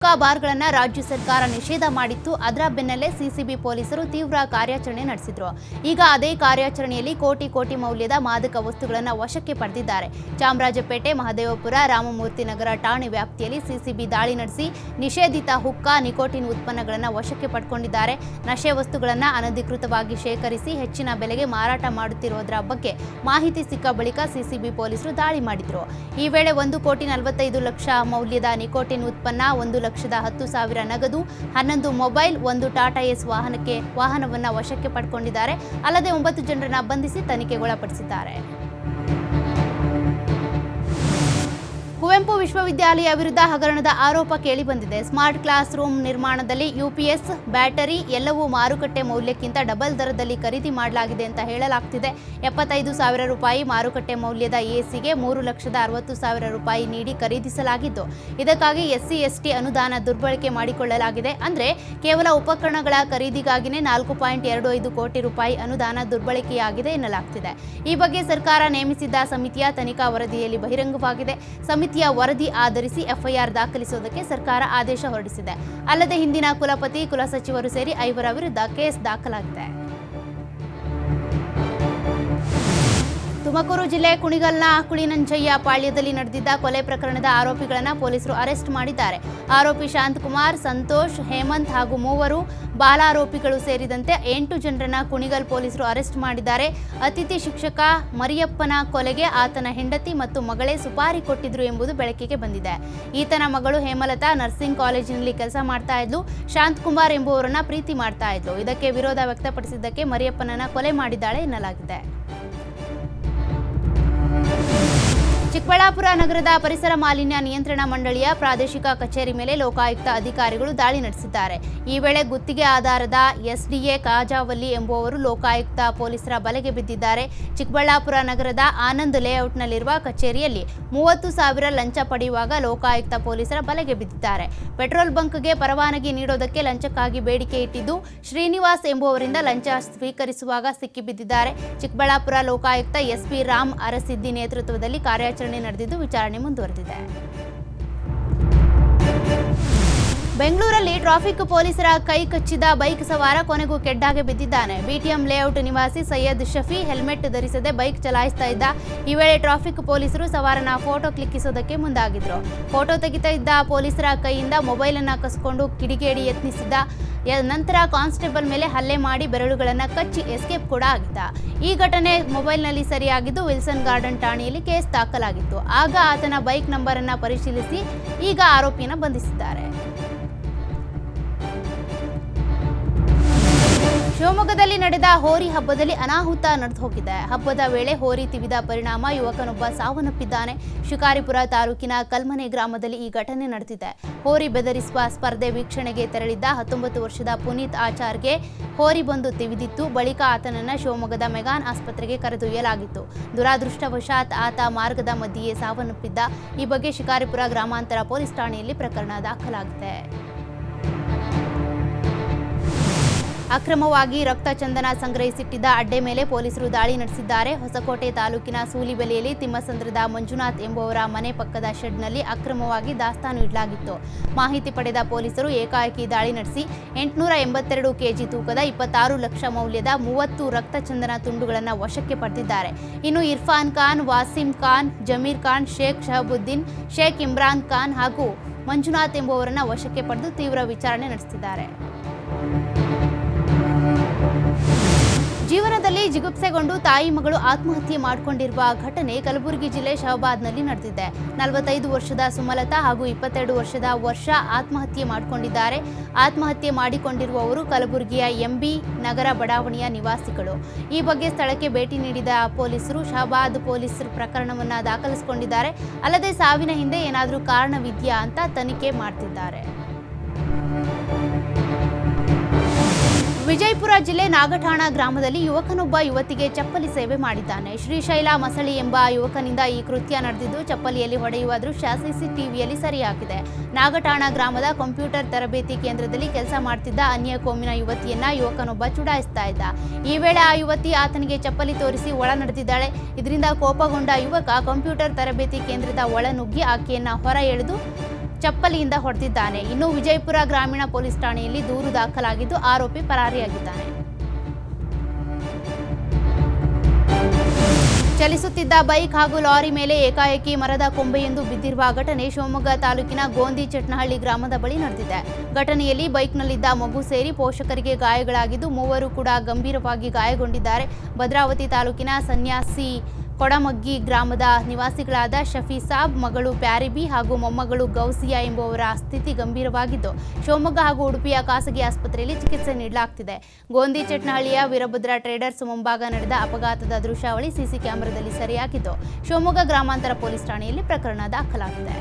ಬಾರ್ಗಳನ್ನು ರಾಜ್ಯ ಸರ್ಕಾರ ನಿಷೇಧ ಮಾಡಿತ್ತು. ಅದರ ಬೆನ್ನಲ್ಲೇ ಸಿಸಿಬಿ ಪೊಲೀಸರು ತೀವ್ರ ಕಾರ್ಯಾಚರಣೆ ನಡೆಸಿದ್ರು. ಈಗ ಅದೇ ಕಾರ್ಯಾಚರಣೆಯಲ್ಲಿ ಕೋಟಿ ಮೌಲ್ಯದ ಮಾದಕ ವಸ್ತುಗಳನ್ನು ವಶಕ್ಕೆ ಪಡೆದಿದ್ದಾರೆ. ಚಾಮರಾಜಪೇಟೆ, ಮಹದೇವಪುರ, ರಾಮಮೂರ್ತಿ ನಗರ ಠಾಣೆ ವ್ಯಾಪ್ತಿಯಲ್ಲಿ ಸಿಸಿಬಿ ದಾಳಿ ನಡೆಸಿ ನಿಷೇಧಿತ ಹುಕ್ಕಾ, ನಿಕೋಟಿನ್ ಉತ್ಪನ್ನಗಳನ್ನು ವಶಕ್ಕೆ ಪಡೆದುಕೊಂಡಿದ್ದಾರೆ. ನಶೆ ವಸ್ತುಗಳನ್ನು ಅನಧಿಕೃತವಾಗಿ ಶೇಖರಿಸಿ ಹೆಚ್ಚಿನ ಬೆಲೆಗೆ ಮಾರಾಟ ಮಾಡುತ್ತಿರುವುದರ ಬಗ್ಗೆ ಮಾಹಿತಿ ಸಿಕ್ಕ ಬಳಿಕ ಸಿಸಿಬಿ ಪೊಲೀಸರು ದಾಳಿ ಮಾಡಿದ್ರು. ಈ ವೇಳೆ 1,45,00,000 ಮೌಲ್ಯದ ನಿಕೋಟಿನ್ ಉತ್ಪನ್ನ, 1,10,10,000 ನಗದು, 11 ಮೊಬೈಲ್, 1 ಟಾಟಾ ಎಸ್ ವಾಹನವನ್ನು ವಶಕ್ಕೆ ಪಡೆದುಕೊಂಡಿದ್ದಾರೆ. ಅಲ್ಲದೆ 9 ಜನರನ್ನು ಬಂಧಿಸಿ ತನಿಖೆಗೊಳಪಡಿಸಿದ್ದಾರೆ. ಕುವೆಂಪು ವಿಶ್ವವಿದ್ಯಾಲಯ ವಿರುದ್ಧ ಹಗರಣದ ಆರೋಪ ಕೇಳಿಬಂದಿದೆ. ಸ್ಮಾರ್ಟ್ ಕ್ಲಾಸ್ ರೂಮ್ ನಿರ್ಮಾಣದಲ್ಲಿ ಯುಪಿಎಸ್, ಬ್ಯಾಟರಿ ಎಲ್ಲವೂ ಮಾರುಕಟ್ಟೆ ಮೌಲ್ಯಕ್ಕಿಂತ ಡಬಲ್ ದರದಲ್ಲಿ ಖರೀದಿ ಮಾಡಲಾಗಿದೆ ಅಂತ ಹೇಳಲಾಗ್ತಿದೆ. 75,000 ರೂಪಾಯಿ ಮಾರುಕಟ್ಟೆ ಮೌಲ್ಯದ ಎಸಿಗೆ 3,60,000 ರೂಪಾಯಿ ನೀಡಿ ಖರೀದಿಸಲಾಗಿದ್ದು, ಇದಕ್ಕಾಗಿ SC/ST ಅನುದಾನ ದುರ್ಬಳಕೆ ಮಾಡಿಕೊಳ್ಳಲಾಗಿದೆ. ಅಂದರೆ ಕೇವಲ ಉಪಕರಣಗಳ ಖರೀದಿಗಾಗಿನೇ 4.25 ಕೋಟಿ ರೂಪಾಯಿ ಅನುದಾನ ದುರ್ಬಳಕೆಯಾಗಿದೆ ಎನ್ನಲಾಗ್ತಿದೆ. ಈ ಬಗ್ಗೆ ಸರ್ಕಾರ ನೇಮಿಸಿದ್ದ ಸಮಿತಿಯ ತನಿಖಾ ವರದಿಯಲ್ಲಿ ಬಹಿರಂಗವಾಗಿದೆ. ಸಮಿತಿಯ ವರದಿ ಆಧರಿಸಿ ಎಫ್ಐಆರ್ ದಾಖಲಿಸುವುದಕ್ಕೆ ಸರ್ಕಾರ ಆದೇಶ ಹೊರಡಿಸಿದೆ. ಅಲ್ಲದೆ ಹಿಂದಿನ ಕುಲಪತಿ, ಕುಲಸಚಿವರು ಸೇರಿ 5 ವಿರುದ್ಧ ಕೇಸ್ ದಾಖಲಾಗಿದೆ. ತುಮಕೂರು ಜಿಲ್ಲೆ ಕುಣಿಗಲ್ನ ಕುಳಿನಂಜಯ್ಯ ಪಾಳ್ಯದಲ್ಲಿ ನಡೆದಿದ್ದ ಕೊಲೆ ಪ್ರಕರಣದ ಆರೋಪಿಗಳನ್ನು ಪೊಲೀಸರು ಅರೆಸ್ಟ್ ಮಾಡಿದ್ದಾರೆ. ಆರೋಪಿ ಶಾಂತಕುಮಾರ್, ಸಂತೋಷ್, ಹೇಮಂತ್ ಹಾಗೂ 3 ಬಾಲಾರೋಪಿಗಳು ಸೇರಿದಂತೆ 8 ಜನರನ್ನ ಕುಣಿಗಲ್ ಪೊಲೀಸರು ಅರೆಸ್ಟ್ ಮಾಡಿದ್ದಾರೆ. ಅತಿಥಿ ಶಿಕ್ಷಕ ಮರಿಯಪ್ಪನ ಕೊಲೆಗೆ ಆತನ ಹೆಂಡತಿ ಮತ್ತು ಮಗಳೇ ಸುಪಾರಿ ಕೊಟ್ಟಿದ್ರು ಎಂಬುದು ಬೆಳಕಿಗೆ ಬಂದಿದೆ. ಈತನ ಮಗಳು ಹೇಮಲತಾ ನರ್ಸಿಂಗ್ ಕಾಲೇಜಿನಲ್ಲಿ ಕೆಲಸ ಮಾಡ್ತಾ ಇದ್ಲು. ಶಾಂತಕುಮಾರ್ ಎಂಬುವರನ್ನ ಪ್ರೀತಿ ಮಾಡ್ತಾ ಇದ್ಲು. ಇದಕ್ಕೆ ವಿರೋಧ ವ್ಯಕ್ತಪಡಿಸಿದ್ದಕ್ಕೆ ಮರಿಯಪ್ಪನನ್ನ ಕೊಲೆ ಮಾಡಿದ್ದಾಳೆ ಎನ್ನಲಾಗಿದೆ. ಚಿಕ್ಕಬಳ್ಳಾಪುರ ನಗರದ ಪರಿಸರ ಮಾಲಿನ್ಯ ನಿಯಂತ್ರಣ ಮಂಡಳಿಯ ಪ್ರಾದೇಶಿಕ ಕಚೇರಿ ಮೇಲೆ ಲೋಕಾಯುಕ್ತ ಅಧಿಕಾರಿಗಳು ದಾಳಿ ನಡೆಸಿದ್ದಾರೆ. ಈ ವೇಳೆ ಗುತ್ತಿಗೆ ಆಧಾರದ SDA ಕಾಜಾವಲ್ಲಿ ಎಂಬುವವರು ಲೋಕಾಯುಕ್ತ ಪೊಲೀಸರ ಬಲೆಗೆ ಬಿದ್ದಿದ್ದಾರೆ. ಚಿಕ್ಕಬಳ್ಳಾಪುರ ನಗರದ ಆನಂದ್ ಲೇಔಟ್ನಲ್ಲಿರುವ ಕಚೇರಿಯಲ್ಲಿ 30,000 ಲಂಚ ಪಡೆಯುವಾಗ ಲೋಕಾಯುಕ್ತ ಪೊಲೀಸರ ಬಲೆಗೆ ಬಿದ್ದಿದ್ದಾರೆ. ಪೆಟ್ರೋಲ್ ಬಂಕ್ಗೆ ಪರವಾನಗಿ ನೀಡೋದಕ್ಕೆ ಲಂಚಕ್ಕಾಗಿ ಬೇಡಿಕೆ ಇಟ್ಟಿದ್ದು ಶ್ರೀನಿವಾಸ್ ಎಂಬುವರಿಂದ ಲಂಚ ಸ್ವೀಕರಿಸುವಾಗ ಸಿಕ್ಕಿಬಿದ್ದಿದ್ದಾರೆ. ಚಿಕ್ಕಬಳ್ಳಾಪುರ ಲೋಕಾಯುಕ್ತ SP ರಾಮ್ ಅರಸಿದ್ದಿ ನೇತೃತ್ವದಲ್ಲಿ ಕಾರ್ಯಾಚರಣೆ ನಡೆದಿದ್ದು ವಿಚಾರಣೆ ಮುಂದುವರೆದಿದೆ. ಬೆಂಗಳೂರಲ್ಲಿ ಟ್ರಾಫಿಕ್ ಪೊಲೀಸರ ಕೈ ಕಚ್ಚಿದ ಬೈಕ್ ಸವಾರ ಕೊನೆಗೂ ಕೆಡ್ಡಾಗೆ ಬಿದ್ದಿದ್ದಾನೆ. BTM ಲೇಔಟ್ ನಿವಾಸಿ ಸೈಯದ್ ಶಫಿ ಹೆಲ್ಮೆಟ್ ಧರಿಸದೆ ಬೈಕ್ ಚಲಾಯಿಸ್ತಾ ಇದ್ದ. ಈ ವೇಳೆ ಟ್ರಾಫಿಕ್ ಪೊಲೀಸರು ಸವಾರನ ಫೋಟೋ ಕ್ಲಿಕ್ಕಿಸೋದಕ್ಕೆ ಮುಂದಾಗಿದ್ರು. ಫೋಟೋ ತೆಗಿತಾ ಇದ್ದ ಪೊಲೀಸರ ಕೈಯಿಂದ ಮೊಬೈಲ್ ಅನ್ನು ಕಸ್ಕೊಂಡು ಕಿಡಿಗೇಡಿ ಯತ್ನಿಸಿದ್ದ. ನಂತರ ಕಾನ್ಸ್ಟೇಬಲ್ ಮೇಲೆ ಹಲ್ಲೆ ಮಾಡಿ ಬೆರಳುಗಳನ್ನು ಕಚ್ಚಿ ಎಸ್ಕೇಪ್ ಕೂಡ ಆಗಿದ್ದ. ಈ ಘಟನೆ ಮೊಬೈಲ್ನಲ್ಲಿ ಸರಿಯಾಗಿದ್ದು ವಿಲ್ಸನ್ ಗಾರ್ಡನ್ ಠಾಣೆಯಲ್ಲಿ ಕೇಸ್ ದಾಖಲಾಗಿತ್ತು. ಆಗ ಆತನ ಬೈಕ್ ನಂಬರ್ ಅನ್ನು ಪರಿಶೀಲಿಸಿ ಈಗ ಆರೋಪಿಯನ್ನು ಬಂಧಿಸಿದ್ದಾರೆ. ಶಿವಮೊಗ್ಗದಲ್ಲಿ ನಡೆದ ಹೋರಿ ಹಬ್ಬದಲ್ಲಿ ಅನಾಹುತ ನಡೆದು ಹೋಗಿದೆ. ಹಬ್ಬದ ವೇಳೆ ಹೋರಿ ತಿವಿದ ಪರಿಣಾಮ ಯುವಕನೊಬ್ಬ ಸಾವನ್ನಪ್ಪಿದ್ದಾನೆ. ಶಿಕಾರಿಪುರ ತಾಲೂಕಿನ ಕಲ್ಮನೆ ಗ್ರಾಮದಲ್ಲಿ ಈ ಘಟನೆ ನಡೆದಿದೆ. ಹೋರಿ ಬೆದರಿಸುವ ಸ್ಪರ್ಧೆ ವೀಕ್ಷಣೆಗೆ ತೆರಳಿದ್ದ 19 ವರ್ಷದ ಪುನೀತ್ ಆಚಾರ್ಗೆ ಹೋರಿ ಬಂದು ತಿವಿದಿತ್ತು. ಬಳಿಕ ಆತನನ್ನು ಶಿವಮೊಗ್ಗದ ಮೆಗಾನ್ ಆಸ್ಪತ್ರೆಗೆ ಕರೆದೊಯ್ಯಲಾಗಿತ್ತು. ದುರಾದೃಷ್ಟವಶಾತ್ ಆತ ಮಾರ್ಗದ ಮಧ್ಯೆಯೇ ಸಾವನ್ನಪ್ಪಿದ್ದ. ಈ ಬಗ್ಗೆ ಶಿಕಾರಿಪುರ ಗ್ರಾಮಾಂತರ ಪೊಲೀಸ್ ಠಾಣೆಯಲ್ಲಿ ಪ್ರಕರಣ ದಾಖಲಾಗಿದೆ. ಅಕ್ರಮವಾಗಿ ರಕ್ತ ಚಂದನ ಸಂಗ್ರಹಿಸಿಟ್ಟಿದ್ದ ಅಡ್ಡೆ ಮೇಲೆ ಪೊಲೀಸರು ದಾಳಿ ನಡೆಸಿದ್ದಾರೆ. ಹೊಸಕೋಟೆ ತಾಲೂಕಿನ ಸೂಲಿಬೆಲೆಯಲ್ಲಿ ತಿಮ್ಮಸಂದ್ರದ ಮಂಜುನಾಥ್ ಎಂಬುವರ ಮನೆ ಪಕ್ಕದ ಶೆಡ್ನಲ್ಲಿ ಅಕ್ರಮವಾಗಿ ದಾಸ್ತಾನು ಇಡಲಾಗಿತ್ತು. ಮಾಹಿತಿ ಪಡೆದ ಪೊಲೀಸರು ಏಕಾಏಕಿ ದಾಳಿ ನಡೆಸಿ 882 ಕೆಜಿ ತೂಕದ 26 ಲಕ್ಷ ಮೌಲ್ಯದ 30 ರಕ್ತ ಚಂದನ ತುಂಡುಗಳನ್ನು ವಶಕ್ಕೆ ಪಡೆದಿದ್ದಾರೆ. ಇನ್ನು ಇರ್ಫಾನ್ ಖಾನ್, ವಾಸಿಂ ಖಾನ್, ಜಮೀರ್ ಖಾನ್, ಶೇಖ್ ಶಹಬುದ್ದೀನ್, ಶೇಖ್ ಇಮ್ರಾನ್ ಖಾನ್ ಹಾಗೂ ಮಂಜುನಾಥ್ ಎಂಬುವರನ್ನು ವಶಕ್ಕೆ ಪಡೆದು ತೀವ್ರ ವಿಚಾರಣೆ ನಡೆಸಿದ್ದಾರೆ. ಜೀವನದಲ್ಲಿ ಜಿಗುಪ್ಸೆಗೊಂಡು ತಾಯಿ ಮಗಳು ಆತ್ಮಹತ್ಯೆ ಮಾಡಿಕೊಂಡಿರುವ ಘಟನೆ ಕಲಬುರಗಿ ಜಿಲ್ಲೆ ಶಹಬಾದ್ನಲ್ಲಿ ನಡೆದಿದೆ. 45 ವರ್ಷದ ಸುಮಲತಾ ಹಾಗೂ 22 ವರ್ಷದ ವರ್ಷ ಆತ್ಮಹತ್ಯೆ ಮಾಡಿಕೊಂಡಿದ್ದಾರೆ. ಆತ್ಮಹತ್ಯೆ ಮಾಡಿಕೊಂಡಿರುವವರು ಕಲಬುರಗಿಯ MB ನಗರ ಬಡಾವಣೆಯ ನಿವಾಸಿಗಳು. ಈ ಬಗ್ಗೆ ಸ್ಥಳಕ್ಕೆ ಭೇಟಿ ನೀಡಿದ ಪೊಲೀಸರು ಶಹಬಾದ್ ಪೊಲೀಸರು ಪ್ರಕರಣವನ್ನು ದಾಖಲಿಸಿಕೊಂಡಿದ್ದಾರೆ. ಅಲ್ಲದೆ ಸಾವಿನ ಹಿಂದೆ ಏನಾದರೂ ಕಾರಣವಿದೆಯಾ ಅಂತ ತನಿಖೆ ಮಾಡ್ತಿದ್ದಾರೆ. ವಿಜಯಪುರ ಜಿಲ್ಲೆ ನಾಗಠಾಣ ಗ್ರಾಮದಲ್ಲಿ ಯುವಕನೊಬ್ಬ ಯುವತಿಗೆ ಚಪ್ಪಲಿ ಸೇವೆ ಮಾಡಿದ್ದಾನೆ. ಶ್ರೀಶೈಲ ಮಸಳಿ ಎಂಬ ಯುವಕನಿಂದ ಈ ಕೃತ್ಯ ನಡೆದಿದ್ದು ಚಪ್ಪಲಿಯಲ್ಲಿ ಹೊಡೆಯುವ ದೃಶ್ಯ CCTVಯಲ್ಲಿ ಸೆರೆಯಾಗಿದೆ. ನಾಗಠಾಣ ಗ್ರಾಮದ ಕಂಪ್ಯೂಟರ್ ತರಬೇತಿ ಕೇಂದ್ರದಲ್ಲಿ ಕೆಲಸ ಮಾಡ್ತಿದ್ದ ಅನ್ಯ ಕೋಮಿನ ಯುವತಿಯನ್ನ ಯುವಕನೊಬ್ಬ ಚುಡಾಯಿಸ್ತಾ ಇದ್ದ. ಈ ವೇಳೆ ಆ ಯುವತಿ ಆತನಿಗೆ ಚಪ್ಪಲಿ ತೋರಿಸಿ ಒಳ ನಡೆದಿದ್ದಾಳೆ. ಇದರಿಂದ ಕೋಪಗೊಂಡ ಯುವಕ ಕಂಪ್ಯೂಟರ್ ತರಬೇತಿ ಕೇಂದ್ರದ ಒಳ ನುಗ್ಗಿ ಆಕೆಯನ್ನ ಹೊರ ಎಳೆದು ಚಪ್ಪಲಿಯಿಂದ ಹೊಡೆದಿದ್ದಾನೆ. ಇನ್ನು ವಿಜಯಪುರ ಗ್ರಾಮೀಣ ಪೊಲೀಸ್ ಠಾಣೆಯಲ್ಲಿ ದೂರು ದಾಖಲಾಗಿದ್ದು ಆರೋಪಿ ಪರಾರಿಯಾಗಿದ್ದಾನೆ. ಚಲಿಸುತ್ತಿದ್ದ ಬೈಕ್ ಹಾಗೂ ಲಾರಿ ಮೇಲೆ ಏಕಾಏಕಿ ಮರದ ಕೊಂಬೆಯೊಂದು ಬಿದ್ದಿರುವ ಘಟನೆ ಶಿವಮೊಗ್ಗ ತಾಲೂಕಿನ ಗೋಂದಿಚೆಟ್ನಹಳ್ಳಿ ಗ್ರಾಮದ ಬಳಿ ನಡೆದಿದೆ. ಘಟನೆಯಲ್ಲಿ ಬೈಕ್ನಲ್ಲಿದ್ದ ಮಗು ಸೇರಿ ಪೋಷಕರಿಗೆ ಗಾಯಗಳಾಗಿದ್ದು ಮೂವರು ಕೂಡ ಗಂಭೀರವಾಗಿ ಗಾಯಗೊಂಡಿದ್ದಾರೆ. ಭದ್ರಾವತಿ ತಾಲೂಕಿನ ಸನ್ಯಾಸಿ ಕೊಡಮಗ್ಗಿ ಗ್ರಾಮದ ನಿವಾಸಿಗಳಾದ ಶಫಿ ಸಾಬ್, ಮಗಳು ಪ್ಯಾರಿಬಿ ಹಾಗೂ ಮೊಮ್ಮಗಳು ಗೌಸಿಯಾ ಎಂಬುವರ ಸ್ಥಿತಿ ಗಂಭೀರವಾಗಿದ್ದು ಶಿವಮೊಗ್ಗ ಹಾಗೂ ಉಡುಪಿಯ ಖಾಸಗಿ ಆಸ್ಪತ್ರೆಯಲ್ಲಿ ಚಿಕಿತ್ಸೆ ನೀಡಲಾಗುತ್ತಿದೆ. ಗೋಂದಿಚೆಟ್ನಹಳ್ಳಿಯ ವೀರಭದ್ರ ಟ್ರೇಡರ್ಸ್ ಮುಂಭಾಗ ನಡೆದ ಅಪಘಾತದ ದೃಶ್ಯಾವಳಿ ಸಿಸಿ ಕ್ಯಾಮೆರಾದಲ್ಲಿ ಸೆರೆಯಾಗಿದ್ದು ಶಿವಮೊಗ್ಗ ಗ್ರಾಮಾಂತರ ಪೊಲೀಸ್ ಠಾಣೆಯಲ್ಲಿ ಪ್ರಕರಣ ದಾಖಲಾಗಿದೆ.